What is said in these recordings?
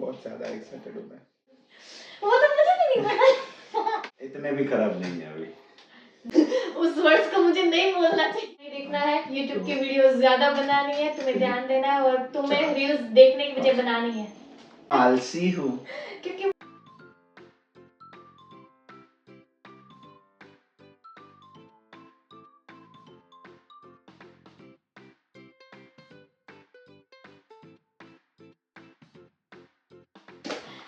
बहुत ज्यादा एक्साइटेड हूँ मैं। वो तो मुझे भी नहीं पता। इतने भी खराब नहीं है अभी। उस वर्ड्स को मुझे नहीं बोलना चाहिए। देखना है YouTube की वीडियोस ज्यादा बनानी है, तुम्हें ध्यान देना है और तुम्हें रील्स देखने की वजह बनानी है। आलसी हूँ क्योंकि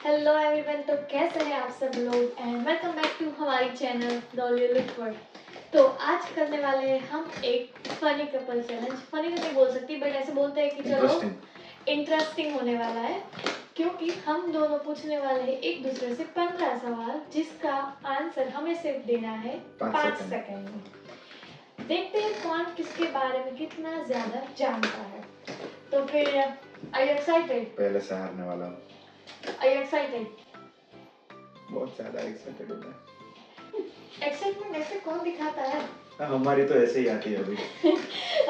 हेलो एवरीवन, तो कैसे हैं आप सब लोग एंड वेलकम बैक टू हमारी चैनल डॉलीवुड वर्ल्ड। तो आज करने वाले हैं हम एक फनी कपल चैलेंज। फनी तो नहीं बोल सकती बट ऐसे बोलते हैं कि चलो इंटरेस्टिंग होने वाला है, क्योंकि हम दोनों पूछने वाले हैं एक दूसरे से 15 सवाल, जिसका आंसर हमें सिर्फ देना है 5 सेकंड में। देखते हैं कौन किसके बारे में कितना ज्यादा जानता है। तो फिर आर यू एक्साइटेड? पहले से हारने वाला हूँ। Are you excited? बहुत ज्यादा एक्साइटेड हूँ मैं। एक्साइटमेंट ऐसे कौन दिखाता है? हमारी तो ऐसे ही आती है अभी।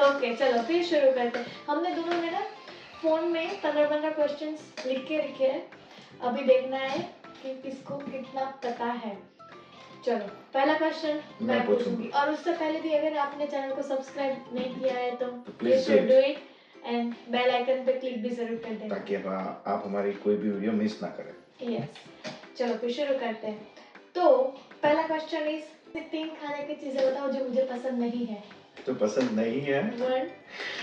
ओके चलो फिर शुरू करते हैं। हमने दोनों ने ना फोन में 15 क्वेश्चंस लिख के रखे हैं। अभी देखना है कि किसको कितना पता है। चलो पहला क्वेश्चन मैं पूछूंगी, और उससे पहले भी अगर आपने चैनल को सब्सक्राइब नहीं किया है तो please do it and bell icon पे क्लिक भी जरूर कर देना, ताकि आप हमारी कोई भी वीडियो मिस ना करें। यस चलो फिर शुरू करते हैं। तो पहला क्वेश्चन इज 3 खाने की चीजें बताओ जो मुझे पसंद नहीं है। तो पसंद नहीं है 1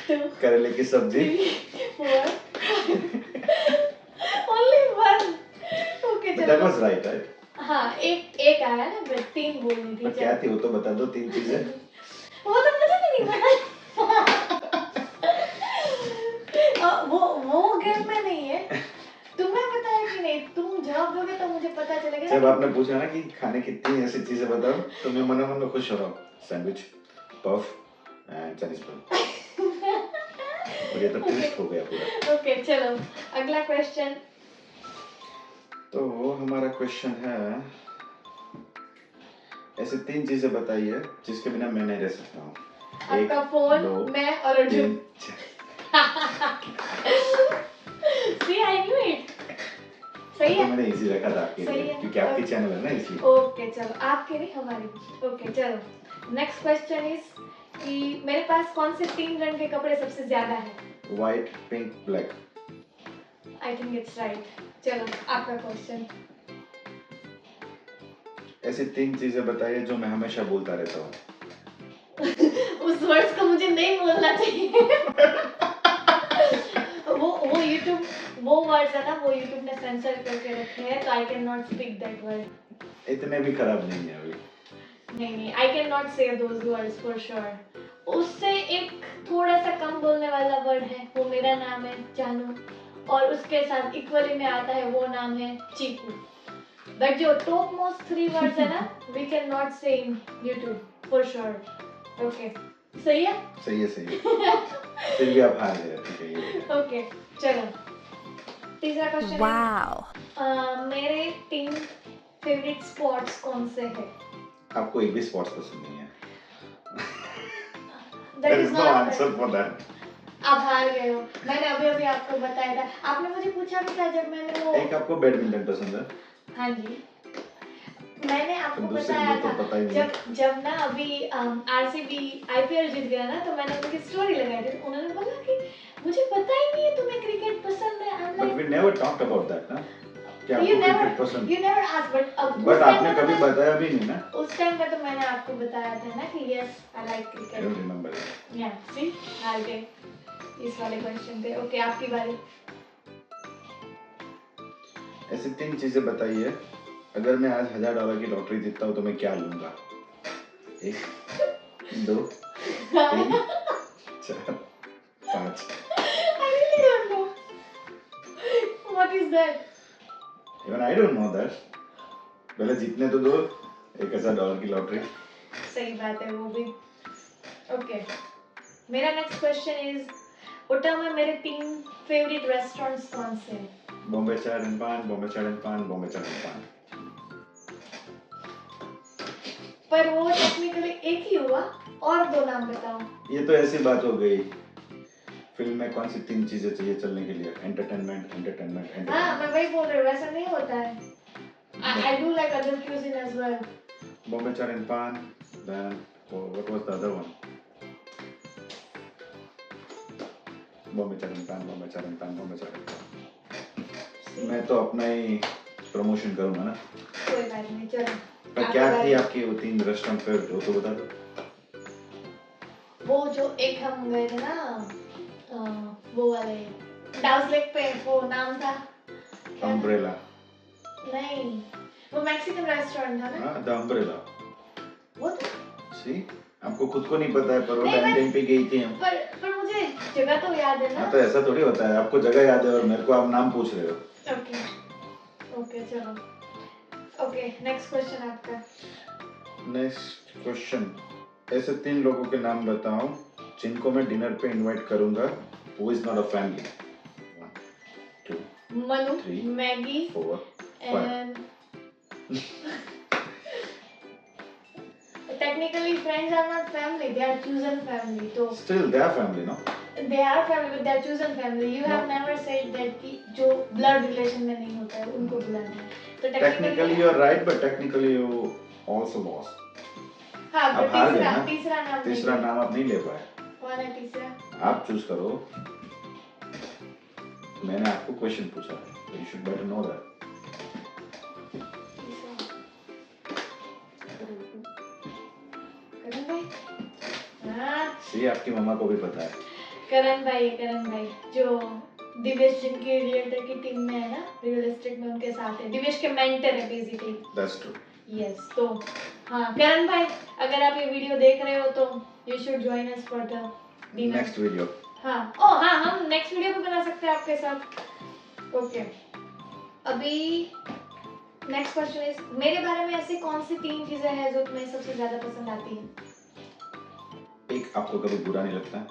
2 करेले की सब्जी 3 4 ओनली 1। ओके चलो दैट वाज राइट राइट। हाँ एक आया ना, बट 3 बोलनी थी। क्या थी वो तो बता दो, 3 चीजें। वो तो मुझे भी नहीं पता। वो गेम में नहीं है। तुम्हें पता है कि नहीं? तुम जवाब दोगे तो मुझे पता चलेगा। जब आपने पूछा ना कि खाने की 3 ऐसी चीजें बताओ तो मैं मन में खुश हो रहा हूँ। Sandwich, puff and Chinese puff. और ये तो ट्विस्ट हो गया पूरा। ओके चलो अगला क्वेश्चन। तो हमारा क्वेश्चन है, ऐसे 3 चीजें बताइए जिसके बिना मैं नहीं रह सकता हूँ। आपका फोन, मैं और Arjun. See, I knew it. सही है। तो मैंने इजी रखा था आपके लिए, क्योंकि आपकी चैनल है ना इसलिए। ओके चलो, आपके नहीं हमारी। ओके चलो नेक्स्ट क्वेश्चन इज कि मेरे पास कौन से 3 रंग के कपड़े सबसे ज्यादा है? White, pink, black. I think it's right. चलो आपका क्वेश्चन। ऐसी 3 चीजें बताइए जो मैं हमेशा बोलता रहता हूँ। उस वर्ड्स को मुझे नहीं बोलना चाहिए। वो YouTube वो वर्ड्स है ना, वो YouTube ने सेंसर करके रखे हैं, तो I can not speak that word. इतने भी खराब नहीं है अभी। नहीं आई कैन नॉट से दोज वर्ड्स फॉर श्योर। उससे एक थोड़ा सा कम बोलने वाला वर्ड है, वो मेरा नाम है जानू, और उसके साथ इक्वली में आता है वो नाम है चीकू। बट जो टॉप मोस्ट 3 वर्ड्स है ना, वी कैन नॉट से इन YouTube फॉर श्योर। ओके सही है? सही है। फिर भी आप हार गए, ठीक है ये। ओके चलो तीसरा क्वेश्चन। वाओ। मेरे 3 फेवरेट स्पॉट्स कौन से हैं? आपको एक भी स्पॉट्स पसंद नहीं है। That is no not answer for that. आप हार गए हो। मैंने अभी आपको बताया था, आपने मुझे पूछा भी था जब मैंने वो। एक आपको बैडमिंटन पसंद है? हाँ जी, मैंने आपको तो बताया था पता ही नहीं। जब ना अभी आरसीबी आईपीएल जीत गया ना, तो मैंने उनकी स्टोरी लगाई थी। उन्होंने बोला कि मुझे पता ही नहीं है तुम्हें क्रिकेट पसंद है। But we never talked about that ना। क्या आपको क्रिकेट पसंद? You never asked, but आपने कभी बताया भी नहीं ना। उस टाइम पे तो मैंने आपको बताया था ना कि yes I like cricket. I don't remember that. Yeah, see, हार गए इस वाले क्वेश्चन पे। ओके आपकी बारी। ऐसी 3 चीजें बताइए, अगर मैं आज $1000 की लॉटरी जीतता हूँ तो मैं क्या लूंगा? 1 2 3 4 5। I really don't know. What is that? Even I don't know that. पहले जीतने तो दो $1000 की लॉटरी। सही बात है वो भी। ओके मेरा नेक्स्ट क्वेश्चन इज ओटा में मेरे 3 फेवरेट रेस्टोरेंट्स कौन से हैं? बॉम्बे चाट एंड पान, बॉम्बे चाट एंड पान, बॉम्बे चाट एंड पान। पर वो टेक्निकली एक ही हुआ, और 2 नाम बताओ। ये तो ऐसी बात हो गई, फिल्म में कौन सी 3 चीजें चाहिए चलने के लिए? एंटरटेनमेंट, एंटरटेनमेंट, हाँ एंटरटेनमेंट। मैं वही बोल रही हूँ, वैसा नहीं होता है। I do like other cuisine as well. Bombay char and pan. Then what was the other one? Bombay char and pan, Bombay char and pan, Bombay char and pan. मैं तो अपना ही प्रमोशन करूंगा ना। कोई बात नहीं, चलो। पर क्या थी आपकी वो 3 रेस्टोरेंट पे, वो तो बता दो। वो जो एक हम गए थे ना, वो वाले डाउस लेक पे, वो नाम था अम्ब्रेला। नहीं, वो मैक्सिकन रेस्टोरेंट था ना। हाँ, द अम्ब्रेला। वो था। सी, आपको खुद को नहीं पता है, पर वो नहीं, टाइम पे गई थी हम। पर मुझे जगह तो याद है ना। हाँ, तो ऐसा थोड़ी होता है, आपको जगह याद है और मेरे को आप नाम पूछ रहे हो। ओके चलो। ओके, नेक्स्ट क्वेश्चन आपका। नेक्स्ट क्वेश्चन, ऐसे 3 लोगों के नाम बताओ जिनको मैं डिनर पे इनवाइट करूंगा, who is not a family. 1 2 Manu, 3 Maggi 4 and technically friends are not family, they are chosen family. So still they are family, no? they are family but they are chosen family. You have never said that कि जो blood relation में नहीं होता है उनको बुलाना है। तो Technically you are right, but technically you also lost. हाँ, आप हार गए ना? तीसरा नाम आप नहीं ले पाए। कौन है तीसरा? आप चूज करो। मैंने आपको क्वेश्चन पूछा, you should better know that. करण भाई। हाँ। सी, आपकी मम्मा को भी पता है। करण भाई जो दिवेश जिनकी रियलिटी की टीम में है ना, रियलिस्टिक में उनके साथ है, दिवेश के मेंटर है बेसिकली। That's true. यस, तो हाँ करण भाई, अगर आप ये वीडियो देख रहे हो तो you should join us for the dinner. Next video. हाँ, ओ हाँ, हम नेक्स्ट वीडियो भी बना सकते हैं आपके साथ। ओके, अभी नेक्स्ट क्वेश्चन इज, मेरे बारे में ऐसी कौन सी 3 चीजें हैं जो तुम्हें सबसे ज्यादा पसंद आती है? 1, आपको कभी बुरा नहीं लगता।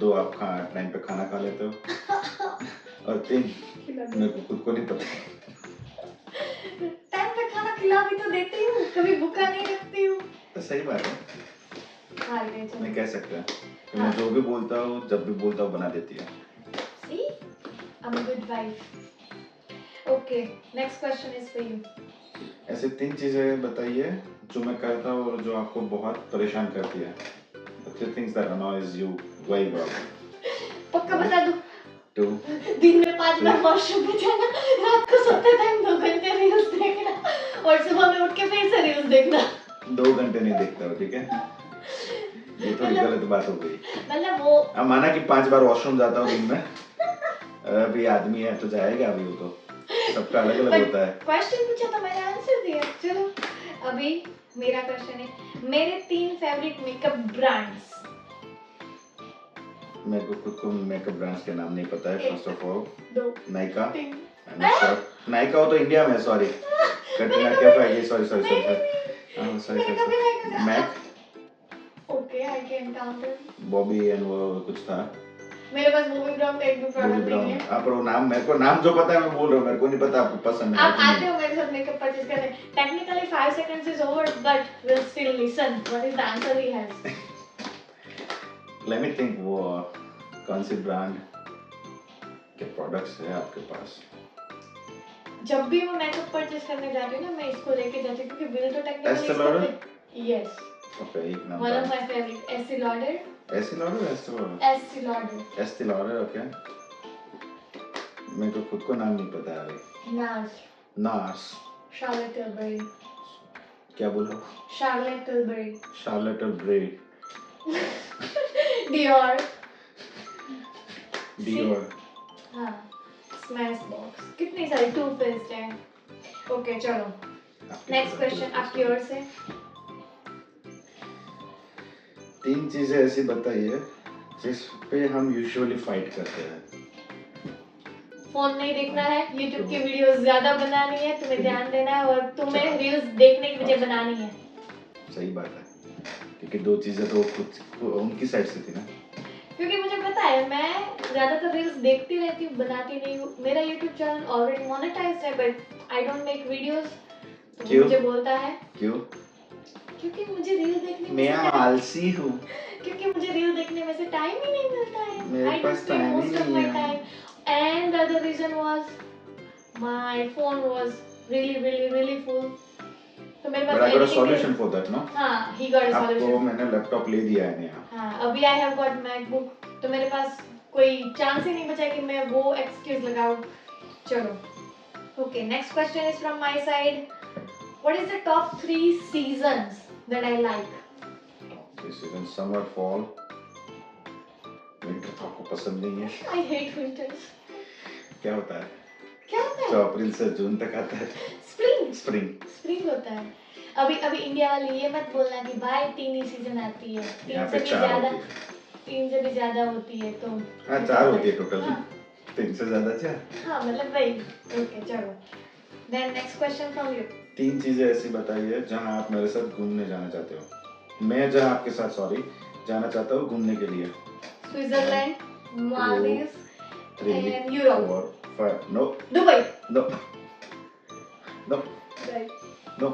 2, आप टाइम पे खाना खा लेते हो। और 3, मेरे को खुद को नहीं पता। टाइम पे खाना खिला भी तो देती हूँ, कभी भूखा नहीं रखती हूँ। तो सही बात है। हार गए चलो। मैं कह सकता हूँ, मैं जो भी बोलता हूँ, जब भी बोलता हूँ, बना देती है। See, I'm a good wife. Okay, next question is for you. ऐसे 3 चीजें बताइए जो मैं करता हूँ और जो आपको बहुत परेशान करती है। The 3 things that annoys you very well. पक्का बता दूँ? 2 दिन में 5 बार वॉशरूम पे जाना, रात को सोते टाइम 2 घंटे रील्स देखना और सुबह में उठ के फिर से रील्स देखना। 2 घंटे नहीं देखता हूँ, ठीक है? ये तो गलत बात हो गई। मतलब वो अब माना कि 5 बार वॉशरूम जाता हूँ दिन में, अभी आदमी है तो जाएगा, अभी वो तो सबका अलग अलग होता है। क्वेश्चन पूछा तो मैंने आंसर दिया। चलो अभी मेरा क्वेश्चन है, मेरे 3 फेवरेट मेकअप ब्रांड्स। मेरे को खुद को मेकअप ब्रांड्स के नाम नहीं पता है। First of all 2 Nykaa, 3 Nykaa हो तो इंडिया में, सॉरी कटरीना कैफ आएगी, sorry MAC, okay I can count Bobbi and वो कुछ था। मेरे पास बॉबी ब्राउन का एक भी प्रोडक्ट नहीं है। आप वो नाम, मेरे को नाम जो पता है मैं बोल रहा हूँ, मेरे को नहीं पता आपको पसंद है। आप आते हो मेरे साथ मेकअप परचेज करने। Technically 5 seconds is over but we'll still listen what is the answer he has. Let me think, वो कौन सी ब्रांड के प्रोडक्ट्स है आपके पास? जब भी मैं मेकअप परचेज करने जाती हूँ ना, मैं इसको लेके जाती हूँ क्योंकि बिल तो technically Estee Lauder? Yes, okay, एक नाम वन ऑफ था। My favourite, Estee Lauder। Estee Lauder, okay. मेरे को खुद को नाम नहीं पता है अभी। Nurse, Charlotte Tilbury। क्या बोला? Charlotte Tilbury। Dior। हाँ, Smashbox। कितनी सारी टूथपेस्ट हैं। ओके चलो, नेक्स्ट क्वेश्चन आपकी ओर से। 3 चीजें ऐसी बताइए जिस पे हम यूजुअली फाइट करते हैं। फोन नहीं देखना है, YouTube की वीडियोस ज्यादा बनानी है, तुम्हें ध्यान देना है और तुम्हें रील्स देखने की बजाय बनानी है। सही बात है, क्योंकि 2 चीजें तो खुद उनकी साइड से थी ना। क्योंकि मुझे पता है मैं ज्यादातर रील्स देखती रहती हूँ, बनाती नहीं हूँ। मेरा YouTube चैनल ऑलरेडी मोनेटाइज्ड है but I don't make videos. मुझे बोलता है क्यों? क्योंकि मुझे रील देखने मैं आलसी हूँ। क्योंकि मुझे रील देखने में से टाइम ही नहीं मिलता है। मेरे पास टाइम ही most of नहीं my है। time. And the other reason was my phone was really full. तो मेरे पास But I got a editing के- solution for that, no? हाँ, he got a आपको solution. मैंने लैपटॉप ले दिया है नया। हाँ, अभी I have got MacBook, तो मेरे पास कोई चांस ही नहीं बचा कि मैं वो एक्सक्यूज लगाऊं। चलो, okay. Next question is from my side. What is the top 3 seasons that I like? This is in summer, fall. Winter तो आपको पसंद नहीं है। I hate winters. क्या होता है? क्या होता है? जो अप्रैल से जून तक आता है। Spring. स्प्रिंग होता है। अभी इंडिया वाली ये मत बोलना कि भाई 3 ही सीजन आती है। 3 से भी 4 ज्यादा, होती है। 3 से भी ज्यादा होती है तो। हाँ 4 होती है टोटल। हाँ। 3 से ज्यादा 4। हाँ मतलब वही। ओके चलो। Then next question from you. 3 चीजें ऐसी बताइए जहाँ आप मेरे साथ घूमने जाना चाहते हो। मैं जहाँ आपके साथ जाना चाहता हूँ घूमने के लिए। Switzerland, Maldives, 3 and Europe. 4 5 no. Dubai. No. No. Right. No.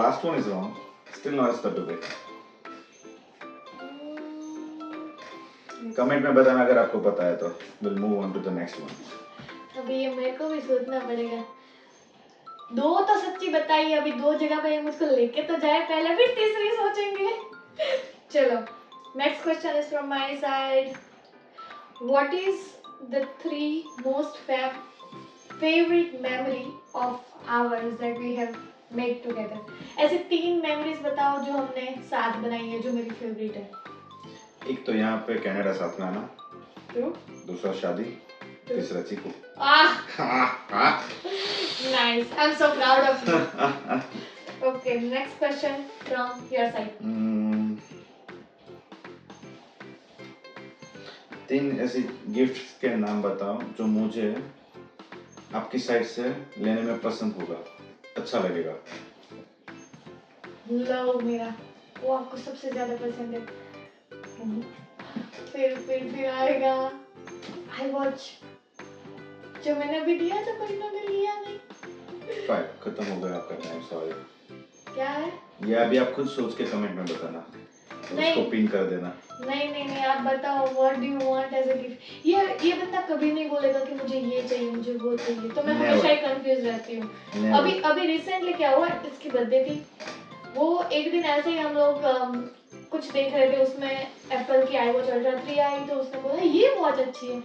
Last one is wrong. Still no, it's the Dubai. Comment में बताना अगर आपको पता है तो। We'll move on to the next one. अभी ये मेरे को भी सोचना पड़ेगा। 2 तो सच्ची बताइए, अभी 2 जगह पे मुझको लेके तो जाए पहले, फिर तीसरी सोचेंगे। चलो, next question is from my side. What is the 3 most favorite memory of ours that we have made together? ऐसे 3 memories बताओ जो हमने साथ बनाई है जो मेरी फेवरेट है। एक तो यहाँ पे कनाडा साथ में आना। True. दूसरा शादी। तीसरा चीकू। Nice. I'm so proud of you. Okay, next question from your side. 3 ऐसी गिफ्ट्स के नाम बताओ जो मुझे आपकी साइड से लेने में पसंद होगा, अच्छा लगेगा। लव मेरा, वो आपको सबसे ज्यादा पसंद है। फिर आएगा iWatch, जो मैंने अभी दिया था पर इन्होंने लिया नहीं। 5 खत्म हो गया आपका टाइम, सॉरी। क्या है? ये अभी आप खुद सोच के कमेंट में बताना, उसको पिन कर देना। नहीं आप बताओ, what do you want as a gift. ये बंदा कभी नहीं बोलेगा कि मुझे ये चाहिए मुझे वो चाहिए, तो मैं हमेशा ही कंफ्यूज रहती हूँ। अभी रिसेंटली क्या हुआ, इसकी बर्थडे थी, वो एक दिन ऐसे ही हम लोग कुछ देख रहे थे, उसमें एप्पल की iWatch Ultra 3 आई, तो उसने बोला ये वॉच अच्छी है।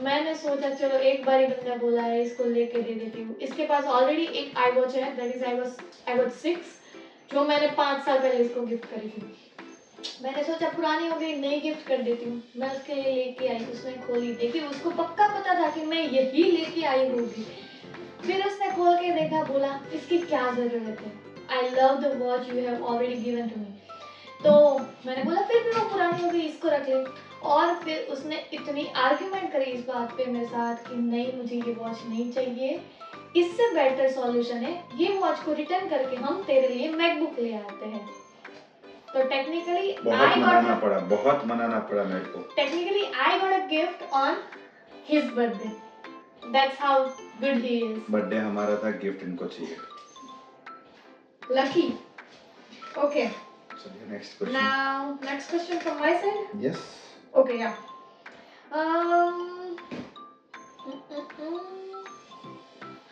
मैंने सोचा चलो एक बार ही बंदा बोला है, इसको लेके दे देती हूँ। इसके पास ऑलरेडी एक iWatch है, दैट इज iWatch 6, जो मैंने 5 साल पहले इसको गिफ्ट करी थी। मैंने सोचा पुरानी हो गई, नई गिफ्ट कर देती हूँ। मैं उसके लिए लेके आई, उसने खोली, देखी, उसको पक्का पता था कि मैं यही लेके आई होगी। फिर उसने खोल के देखा, बोला इसकी क्या जरूरत है, I love the watch you have already given to me. तो मैंने बोला फिर भी वो पुरानी हो गई, इसको रख ले। और फिर उसने इतनी आर्ग्यूमेंट करी इस बात पे मेरे साथ कि नहीं मुझे ये वॉच नहीं चाहिए, इससे बेटर सॉल्यूशन है ये वॉच को रिटर्न करके हम तेरे लिए मैकबुक ले आते हैं। तो टेक्निकली बहुत मनाना पड़ा मेरे को। Technically I got a gift on his birthday, that's how good he is. Birthday हमारा था, गिफ्ट इनको चाहिए। लकी। ओके, चलिए next question. Now next question from my side. Yes. Okay या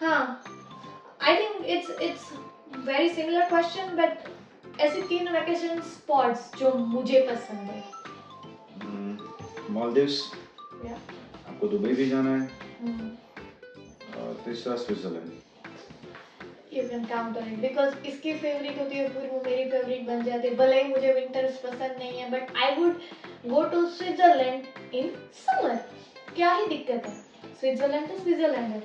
हाँ, I think it's very similar question, but ऐसे 3 vacation spots जो मुझे पसंद है। मालदीव्स, आपको दुबई भी जाना है, और तीसरा Switzerland. You can count on it because इसकी फेवरेट होती है फिर वो मेरी फेवरेट बन जाती है। भले ही मुझे विंटर्स पसंद नहीं है, but I would go to Switzerland in summer. क्या ही दिक्कत है, स्विट्जरलैंड तो स्विट्जरलैंड है।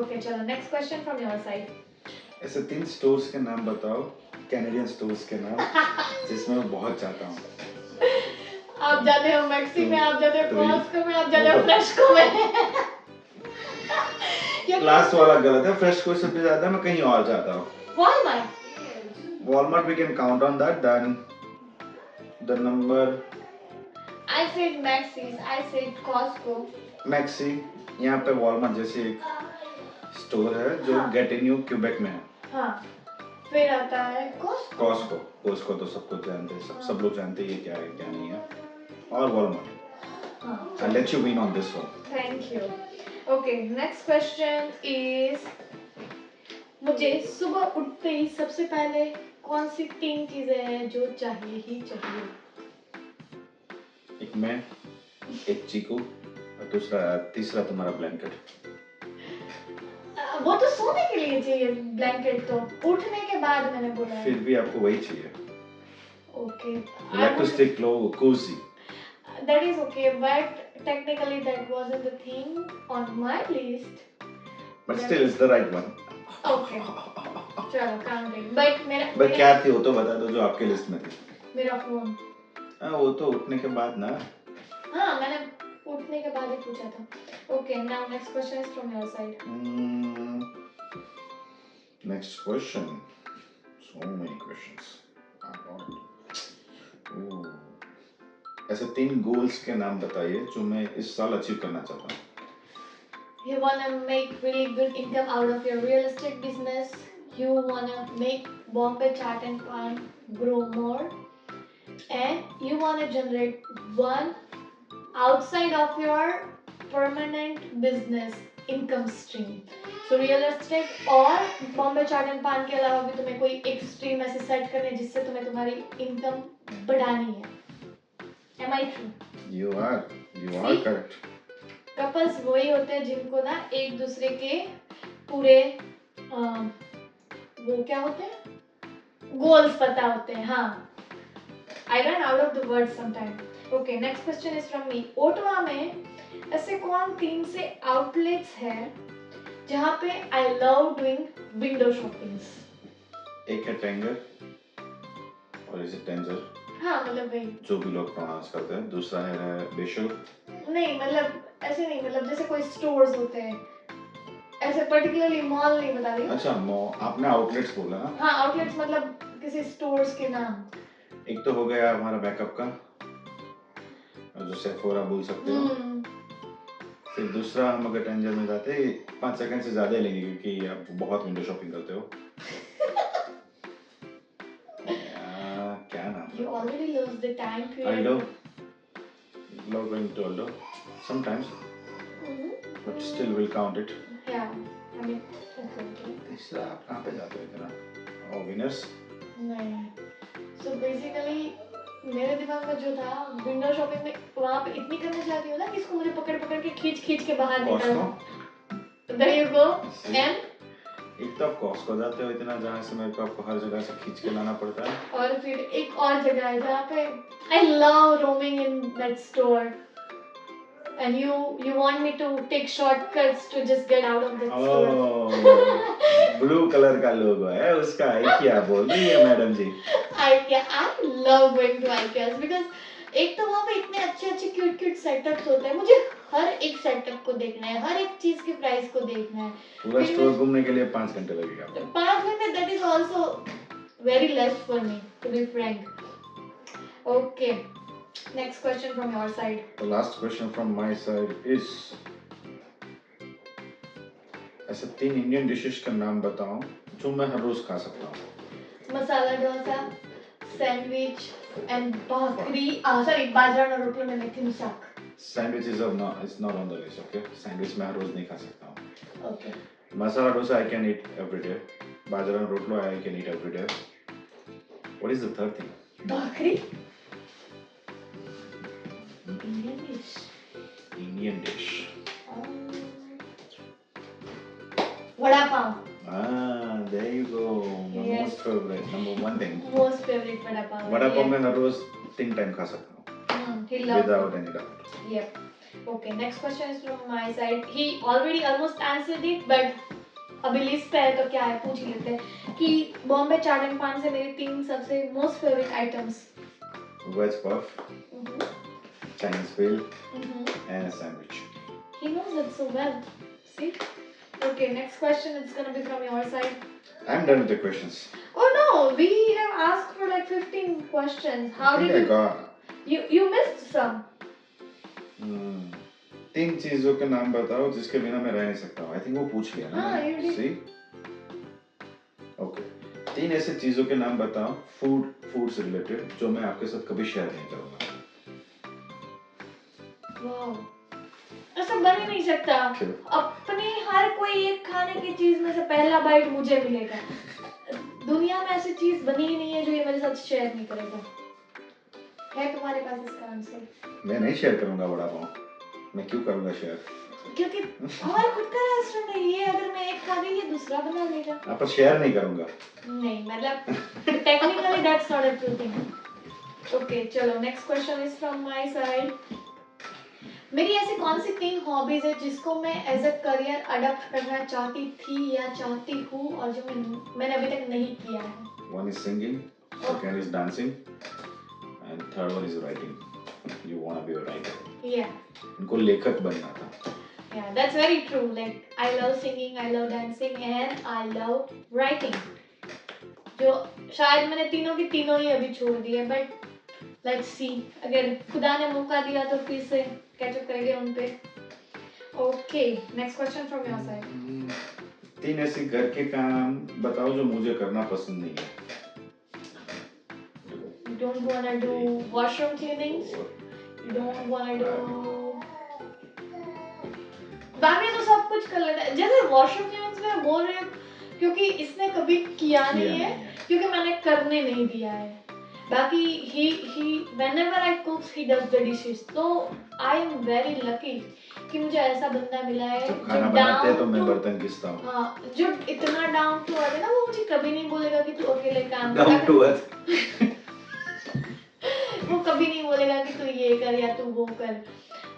ओके चलो, next question from your side. ऐसे 3 स्टोर्स के नाम बताओ, कैनेडियन स्टोर्स के नाम, जिसमें मैं बहुत जाता हूँ। आप जाते हो मैक्सी में, आप जाते हो कॉस्को में, आप जाते हो फ्रेशको में। लास्ट वाला गलत है, फ्रेशको से भी ज्यादा मैं कहीं और जाता हूँ। Walmart we can count on that, then the number I said Maxis, I said Costco. Maxi, यहाँ पे Walmart जैसे एक स्टोर है जो गेटिन्यू क्यूबेक में है। हाँ। फिर आता है कॉस्को। कॉस्को तो सब कुछ जानते हैं, सब लोग जानते हैं ये क्या है क्या नहीं है। और Walmart. I'll let you win on this one. Thank you. Okay, next question is मुझे सुबह उठते ही सबसे पहले कौन सी 3 चीजें हैं जो चाहिए ही चाहिए? एक मैं, एक चीकू और तीसरा तुम्हारा ब्लैंकेट। वो तो सोने के लिए चाहिए ब्लैंकेट, तो उठने के बाद मैंने बोला है। फिर भी आपको वही चाहिए। Okay. You like to stay cozy. That is okay, but technically that wasn't the thing on my list. But still it's the right one. Okay. चलो counted. But क्या थी वो तो बता दो जो आपके लिस्ट में थी। मेरा फोन। वो तो उठने के बाद ना। हाँ, मैंने उठने के बाद ही पूछा था। Okay, now next question is from your side. Next question. So many questions. ऐसे 3 गोल्स के नाम बताइए जो मैं इस साल अचीव करना चाहता हूँ। You wanna make really good income out of your real estate business. You wanna make Bombay Chaat and Pan grow more, and you wanna generate one outside of your permanent business income stream. So real estate और Bombay Chaat and Pan के अलावा भी तुम्हें कोई एक stream ऐसे set करने हैं जिससे तुम्हें तुम्हारी income बढ़ानी है. Am I true? You are correct. Couples वही होते हैं जिनको ना एक दूसरे के पूरे वो क्या होते हैं गोल्स पता होते हैं। हाँ, I run out of the words sometime. Okay, next question is from me. ओटवा में ऐसे कौन 3 से outlets है जहाँ पे I love doing window shoppings? एक है टेंगर और इसे टेंजर। हाँ, मतलब भाई जो भी लोग प्रोनाउंस करते हैं। दूसरा है बेशल। नहीं, मतलब ऐसे नहीं, मतलब जैसे कोई स्टोर्स होते हैं ऐसे पर्टिकुलरली मॉल नहीं बता रही हूँ। अच्छा, मॉल आपने आउटलेट्स बोला ना? हाँ, आउटलेट्स मतलब किसी स्टोर्स के नाम। एक तो हो गया हमारा बैकअप का जो सेफोरा बोल सकते हो। फिर दूसरा हम अगर टेंजर में जाते 5 सेकंड से ज्यादा लेंगे क्योंकि आप बहुत विंडो शॉपिंग करते हो। क्या नाम? You already lost the time period. I know. Log going to Aldo sometimes, but still we'll count it. Yeah, I mean, okay. तीसरा आप कहाँ पे जाते हो इतना? Oh, winners? नहीं. So basically मेरे दिमाग में जो था विंडो शॉपिंग में वहाँ पे इतनी करना चाहती हूँ ना कि इसको मुझे पकड़ पकड़ के खींच के बाहर निकालना. There you go. And एक तो आप कॉस्को जाते हो इतना जहाँ से मेरे को आपको हर जगह से खींच के लाना पड़ता है। और फिर एक और जगह है जहाँ पे I love roaming in that store. And you want me to take shortcuts to just get out of that store. Blue colour का लोगो है उसका। IKEA बोल रही है madam ji. IKEA, I love going to IKEA because एक तो वहाँ पे इतने अच्छे क्यूट सेटअप्स होते हैं। मुझे हर एक सेटअप को देखना है, हर एक चीज के प्राइस को देखना है। पूरा स्टोर घूमने के लिए 5 घंटे लगेगा। 5 घंटे, that is also very less for me, to be frank. Okay, next question from your side. The last question from my side is ऐसे 3 इंडियन डिशेस का नाम बताओ जो मैं हर रोज खा सकता हूँ। Masala dosa, sandwich and bhakri, sorry बाजरा और रोटी में मेथी मुसाक। Sandwich is not on the list, okay? Sandwich मैं हर रोज नहीं खा सकता हूँ। Okay. Masala dosa I can eat every day. Bajra रोटलो I can eat every day. What is the third thing? Bhakri? Indian dish. Vada pav. There you go. My most favorite, number 1 thing. Most favorite vada pav. Vada pav मैं हर रोज 3 time खा सकता हूँ। He loves without any doubt. Yep. Okay, next question is from my side. He already almost answered it, but अभी list पे है तो क्या है पूछ ही लेते हैं कि बॉम्बे चाट एंड पान से मेरी 3 सबसे most favourite items. Veg puff, Chinese bhel, and a sandwich. He knows it so well. See? Okay, next question is gonna be from your side. I'm done with the questions. Oh no, we have asked for like 15 questions. How did you? You missed some. 3 चीजों के नाम बताओ जिसके बिना मैं रह नहीं सकता हूँ। I think वो पूछ लिया ना। हाँ, you did. See? Okay. 3 ऐसी चीजों के नाम बताओ फूड से रिलेटेड जो मैं आपके साथ कभी शेयर नहीं करूंगा। वाओ, ऐसा बन ही नहीं सकता। क्यों? अपनी हर कोई एक खाने की चीज में से पहला बाइट मुझे मिलेगा। दुनिया में ऐसी चीज बनी ही नहीं है जो ये मेरे साथ शेयर नहीं करेगा। है तुम्हारे पास इसका आंसर? मैं नहीं शेयर करूंगा वड़ा पाव। मैं क्यों करूंगा शेयर? क्योंकि हमारा खुद का रेस्टोरेंट है ये, अगर मैं एक खा गई ये दूसरा बना लेगा। आप पर शेयर नहीं करूंगा। नहीं मतलब technically that's not a true thing. Okay चलो, next question is from my side. मेरी ऐसी कौन सी 3 हॉबीज है जिसको मैं एज अ करियर अडॉप्ट करना चाहती थी या चाहती हूँ और जो मैंने अभी तक नहीं किया है? One is singing, second is dancing, and third one is writing. You wanna be a writer. Yeah. इनको लेखक बनना था। Yeah, that's very true. Like I love singing, I love dancing, and I love writing. जो शायद मैंने तीनों की तीनों ही अभी छोड़ दिए, but let's see. अगर खुदा ने मौका दिया तो फिर से कैचअप करेंगे उन पे। Okay, next question from your side. 3 ऐसे घर के काम बताओ जो मुझे करना पसंद नहीं है। You don't wanna do washroom cleanings? You don't wanna do बाकी तो सब कुछ कर लेता है। जैसे वॉशरूम क्लीनिंग्स में बोल रही हूँ क्योंकि इसने कभी किया नहीं है, क्योंकि मैंने करने नहीं दिया है। बाकी he whenever I cooks he does the dishes, तो I am very lucky कि मुझे ऐसा बंदा मिला है जब खाना बनाते हैं तो मैं बर्तन घिसता हूँ। हाँ, जो इतना डाउन टू अर्थ है ना, वो मुझे कभी नहीं बोलेगा कि तू अकेले काम कर। Down to earth. वो कभी नहीं बोलेगा कि तू ये कर या तू वो कर।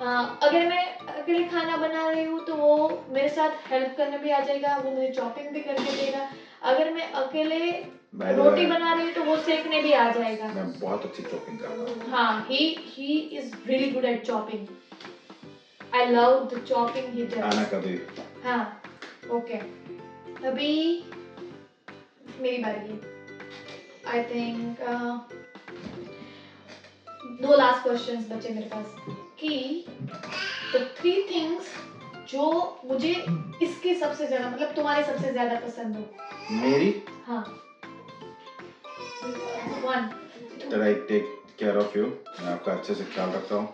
अगर मैं अकेले खाना बना रही हूँ तो वो मेरे साथ हेल्प करने भी आ जाएगा, वो मुझे चॉपिंग भी करके देगा। अगर मैं अकेले रोटी बना रही हूँ तो वो सेकने भी आ जाएगा। मैं बहुत अच्छी चॉपिंग करता हूँ। हाँ, he is really good at chopping. I love the chopping he does. आना कभी। हाँ, ओके। अभी मेरी बारी है। I think 2 लास्ट क्वेश्चंस बचे मेरे पास कि the 3 things जो मुझे इसके सबसे ज्यादा मतलब तुम्हारे सबसे ज्यादा पसंद हो। मेरी? हाँ। 1 That I take care of you. मैं आपका अच्छे से ख्याल रखता हूँ।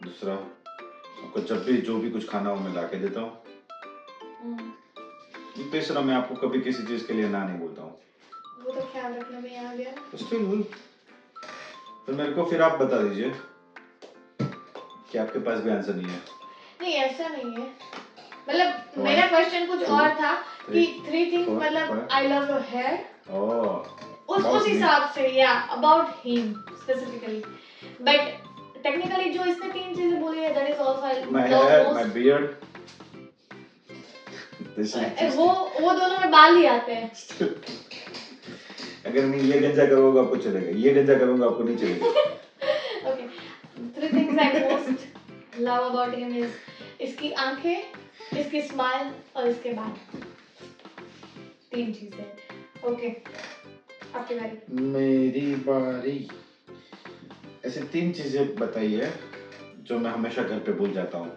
दूसरा, आपको जब भी जो भी कुछ खाना हो मैं ला के देता हूँ। तीसरा, मैं आपको कभी किसी चीज के लिए ना नहीं बोलता हूँ। वो तो ख्याल रखने में आ गया। Still, तो मेरे को फिर आप बता दीजिए कि आपके पास भी आंसर नहीं है। नहीं, ऐसा नहीं है। मतलब मेरा क्वेश्चन कुछ और था कि 3 थिंग्स मतलब आई लव योर हेयर। उस हिसाब से या about him specifically, but technically जो इसने 3 चीजें बोली है that is also I my hair, my beard. वो दोनों में बाल ही आते हैं। अगर मैं ये गंजा करूंगा आपको चलेगा, ये गंजा करूंगा आपको नहीं चलेगा। Okay, 3 things I most love about him is इसकी आंखें, इसकी स्माइल और इसके बाल। 3 चीजें। ओके, आपकी बारी। मेरी बारी। ऐसे 3 चीजें बताइए जो मैं हमेशा घर पे भूल जाता हूँ।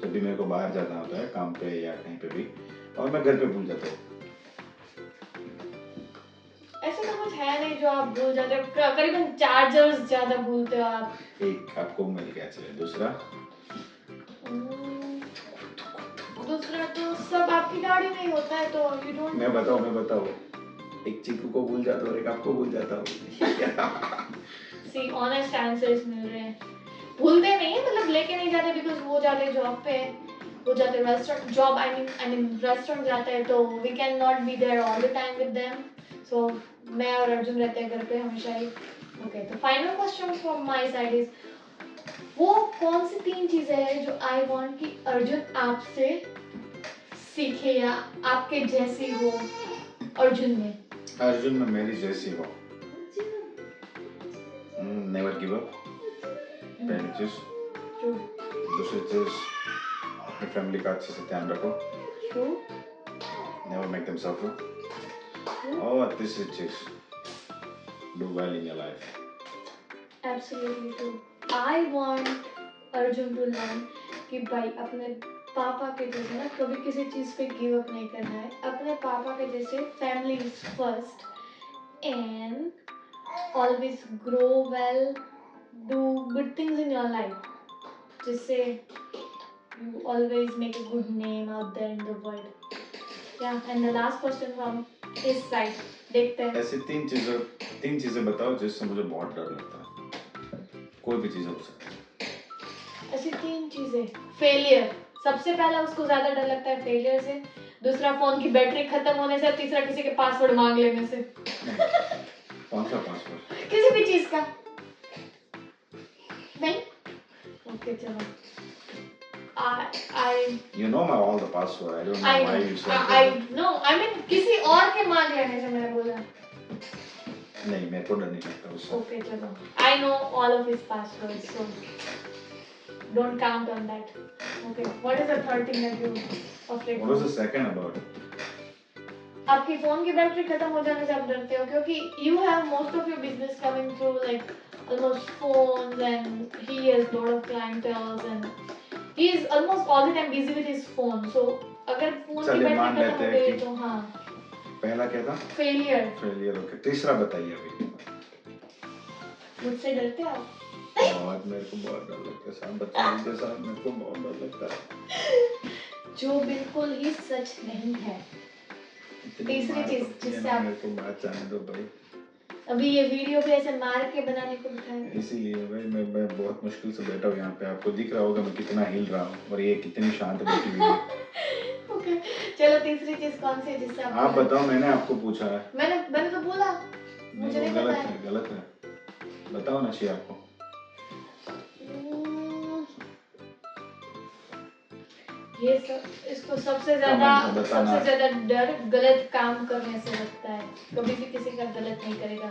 जब भी मेरे को बाहर जाना होता है काम पे या कहीं पे भी, और मैं घर पे भूल जाता हूँ। ऐसे तो कुछ है नहीं जो आप भूल जाते हो। करीबन चार्जर्स ज्यादा भूलते हो आप। एक आपको मिल गया, चले। दूसरा तो सब आपकी गाड़ी में ही होता है, तो यू डोंट। मैं बताऊँ एक चीकू को भूल जाता हूँ और एक आपको भूल जाता हूँ। सी ऑनेस्ट आंसर्स मिल रहे हैं। भूलते नहीं है मतलब लेके नहीं जाते, बिकॉज वो जाते जॉब पे, वो जाते restaurant job I mean restaurant जाते हैं, तो we can not be there all the time with them. So मैं और अर्जुन रहते हैं घर पे हमेशा ही। ओके, तो final question from my side is वो कौन सी 3 चीजें हैं जो आई वांट कि अर्जुन आपसे सीखे या आपके जैसी हो अर्जुन में। अर्जुन में मेरी जैसी हो। नेवर गिव अप, पहली चीज। दूसरी चीज, अपनी फैमिली का अच्छे से ध्यान रखो। Never make them suffer. और तीसरी चीज, do well in your life. Absolutely true. I want Arjun to learn कि भाई अपने पापा के जैसे ना कभी किसी चीज पे गिव अप नहीं करना है, अपने पापा के जैसे family is first and always grow well, do good things in your life, जिससे you always make a good name out there in the world. Yeah, and the last question from his side. देखते हैं. ऐसी तीन चीजें बताओ जिससे मुझे बहुत डर लगता है, कोई भी चीज हो सकती है। ऐसी 3 चीजें. फेलियर, सबसे पहला उसको ज्यादा डर लगता है फेलियर से, दूसरा फोन की बैटरी खत्म होने से, तीसरा किसी के पासवर्ड मांग लेने से. कौन सा पासवर्ड? किसी भी चीज का नहीं. ओके चलो. You know my all the password. I don't know why you said that. I know. I mean किसी और के मांग लेने से मैंने बोला. नहीं, मेरे को डर नहीं लगता उससे. Okay चलो. I know all of his passwords, so don't count on that. Okay. What is the third thing that you afraid? What was the second about? आपकी फोन की बैटरी खत्म हो जाने से आप डरते हो, क्योंकि you have most of your business coming through like almost phones, and he has lot of clientele and he is almost all the time busy with his phone. So अगर फोन की बैटरी खत्म हो गई तो हाँ. पहला क्या था? फेलियर. ओके. तीसरा बताइए अभी. मुझसे डरते हो आप? बहुत, मेरे को बहुत डर लगता है साहब, बच्चों के साथ मेरे को बहुत डर लगता है. जो बिल्कुल ही सच नहीं है. तीसरी चीज जिससे आप, मेरे को बात जाने दो भाई. अभी ये वीडियो भी ऐसे मार के बनाने को बिठाया. इसीलिए भाई मैं बहुत मुश्किल से बैठा हूँ यहाँ पे. आपको दिख रहा होगा मैं कितना हिल रहा हूँ और ये कितनी शांत बैठी हुई है. ओके चलो, तीसरी चीज कौन सी है जिससे आप बताओ. मैंने आपको पूछा है. मैंने तो बोला. मुझे नहीं पता है. गलत है. बताओ ना चाहिए आपको. ये सब, इसको सबसे ज्यादा डर गलत काम करने से लगता है. कभी भी किसी का गलत नहीं करेगा,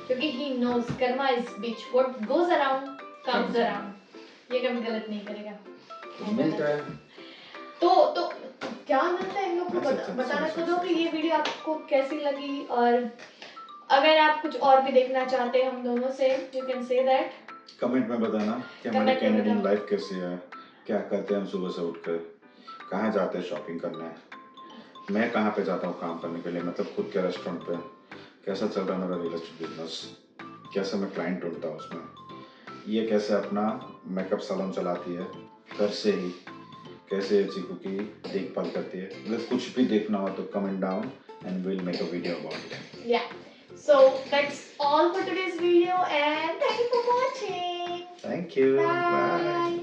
क्योंकि he knows karma is bitch, what goes around comes around. ये कभी गलत नहीं करेगा. मिलता है तो क्या मिलता है इन लोग को बताना तो दो कि ये वीडियो आपको कैसी लगी, और अगर आप कुछ और भी देखना चाहते हैं हम दोनों से, you can say that. Comment में बताना कि हमारी कैनेडियन लाइफ कैसी है, क्या करते हैं हम सुबह से उठकर, कहाँ जाते हैं शॉपिंग करने, मैं कहाँ पे जाता हूँ काम करने के लिए, मतलब खुद के रेस्टोरेंट पे, कैसा चल रहा है मेरा रियल एस्टेट बिजनेस, कैसे मैं क्लाइंट ढूंढता हूँ उसमें, ये कैसे अपना मेकअप सैलून चलाती है घर से ही, कैसे चीकू की देखभाल करती है. अगर कुछ भी देखना हो तो comment down and will make a video about it. या so that's all for today's video, and thank you for watching. Thank you. Bye.